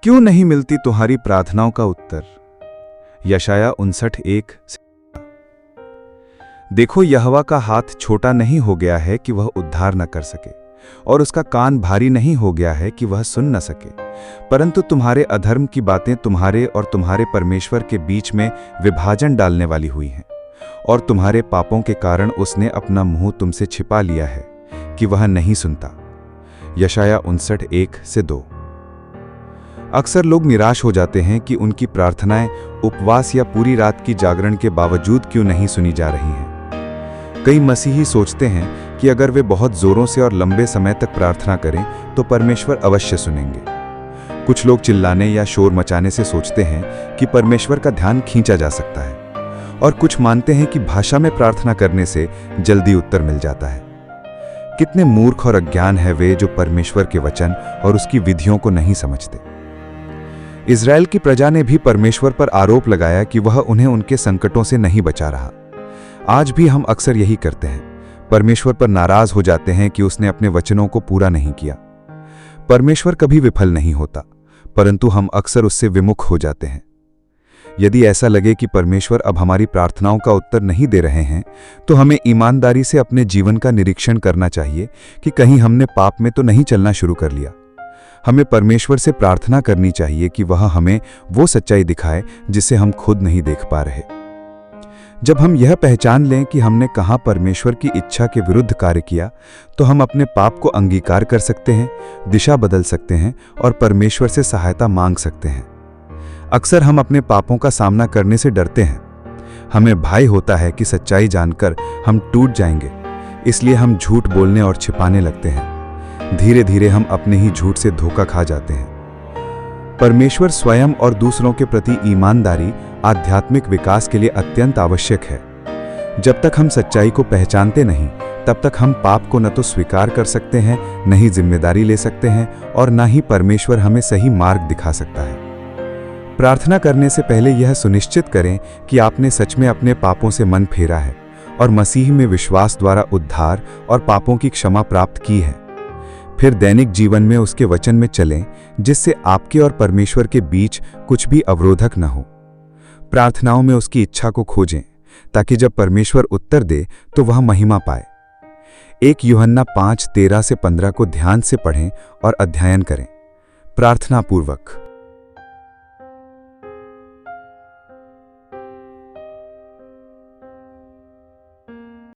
क्यों नहीं मिलती तुम्हारी प्रार्थनाओं का उत्तर? यशाया 59:1। देखो, यहोवा का हाथ छोटा नहीं हो गया है कि वह उद्धार न कर सके, और उसका कान भारी नहीं हो गया है कि वह सुन न सके, परंतु तुम्हारे अधर्म की बातें तुम्हारे और तुम्हारे परमेश्वर के बीच में विभाजन डालने वाली हुई हैं, और तुम्हारे पापों के कारण उसने अपना मुंह तुमसे छिपा लिया है कि वह नहीं सुनता। यशाया 59:1-2। अक्सर लोग निराश हो जाते हैं कि उनकी प्रार्थनाएं उपवास या पूरी रात की जागरण के बावजूद क्यों नहीं सुनी जा रही हैं। कई मसीही सोचते हैं कि अगर वे बहुत जोरों से और लंबे समय तक प्रार्थना करें तो परमेश्वर अवश्य सुनेंगे। कुछ लोग चिल्लाने या शोर मचाने से सोचते हैं कि परमेश्वर का ध्यान खींचा जा सकता है, और कुछ मानते हैं कि भाषा में प्रार्थना करने से जल्दी उत्तर मिल जाता है। कितने मूर्ख और अज्ञान है वे जो परमेश्वर के वचन और उसकी विधियों को नहीं समझते। इज़राइल की प्रजा ने भी परमेश्वर पर आरोप लगाया कि वह उन्हें उनके संकटों से नहीं बचा रहा। आज भी हम अक्सर यही करते हैं, परमेश्वर पर नाराज हो जाते हैं कि उसने अपने वचनों को पूरा नहीं किया। परमेश्वर कभी विफल नहीं होता, परंतु हम अक्सर उससे विमुख हो जाते हैं। यदि ऐसा लगे कि परमेश्वर अब हमारी प्रार्थनाओं का उत्तर नहीं दे रहे हैं, तो हमें ईमानदारी से अपने जीवन का निरीक्षण करना चाहिए कि कहीं हमने पाप में तो नहीं चलना शुरू कर लिया। हमें परमेश्वर से प्रार्थना करनी चाहिए कि वह हमें वो सच्चाई दिखाए जिसे हम खुद नहीं देख पा रहे। जब हम यह पहचान लें कि हमने कहाँ परमेश्वर की इच्छा के विरुद्ध कार्य किया, तो हम अपने पाप को अंगीकार कर सकते हैं, दिशा बदल सकते हैं और परमेश्वर से सहायता मांग सकते हैं। अक्सर हम अपने पापों का सामना करने से डरते हैं। हमें भय होता है कि सच्चाई जानकर हम टूट जाएंगे, इसलिए हम झूठ बोलने और छिपाने लगते हैं। धीरे धीरे हम अपने ही झूठ से धोखा खा जाते हैं। परमेश्वर स्वयं और दूसरों के प्रति ईमानदारी आध्यात्मिक विकास के लिए अत्यंत आवश्यक है। जब तक हम सच्चाई को पहचानते नहीं, तब तक हम पाप को न तो स्वीकार कर सकते हैं, न ही जिम्मेदारी ले सकते हैं, और न ही परमेश्वर हमें सही मार्ग दिखा सकता है। प्रार्थना करने से पहले यह सुनिश्चित करें कि आपने सच में अपने पापों से मन फेरा है और मसीह में विश्वास द्वारा उद्धार और पापों की क्षमा प्राप्त की है। फिर दैनिक जीवन में उसके वचन में चलें, जिससे आपके और परमेश्वर के बीच कुछ भी अवरोधक न हो। प्रार्थनाओं में उसकी इच्छा को खोजें, ताकि जब परमेश्वर उत्तर दे तो वह महिमा पाए। 1 यूहन्ना 5:13-15 को ध्यान से पढ़ें और अध्ययन करें। प्रार्थना पूर्वक।